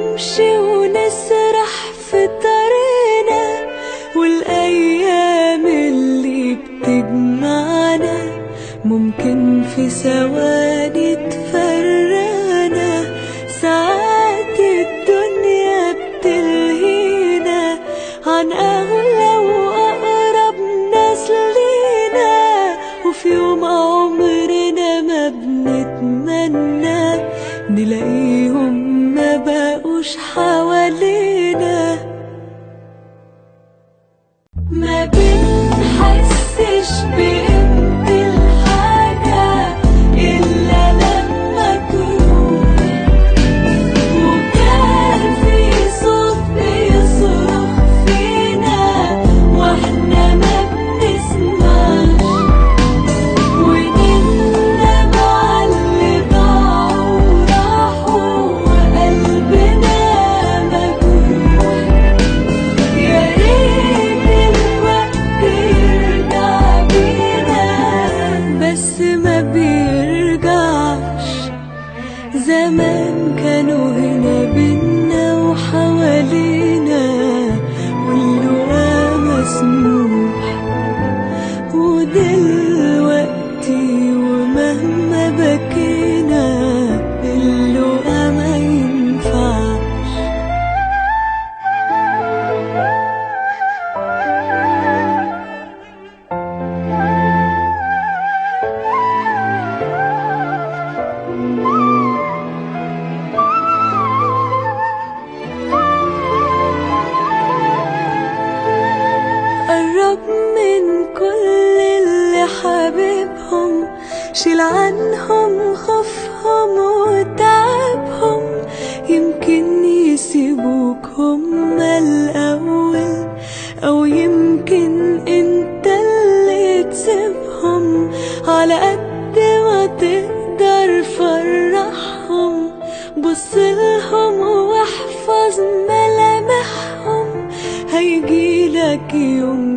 نمشي ونسرح في طريقنا، والأيام اللي بتجمعنا ممكن في ثواني تفرقنا. ساعات الدنيا بتلهينا عن أغلى وأقرب ناس لينا، وفي يوم عمرنا ما بنتمنى نلاقيهم ما بقوش حوالينا. ما بنحسش بقيمة الحاجة إلا لما تروح، وكان في صوت بيصرخ فينا واحنا ما بنسمعش، ونندم على اللي ضاعوا وراحوا وقلبنا مجروح. يا ريت الوقت يرجع بينا بس ما بيرجعش. زمان كانوا هنا بينا وحوالينا واللقا مسموح، ودلوقتي ومهما بكينا اللقا ما ينفعش. قرب من كل اللي حبيبهم، شيل عنهم خوفهم وتعبهم، يمكن يسيبوك هما الأول، أو يمكن انت اللي تسيبهم. على قد ما تقدر فرحهم، بصلهم واحفظ ملامحهم، هيجيلك يوم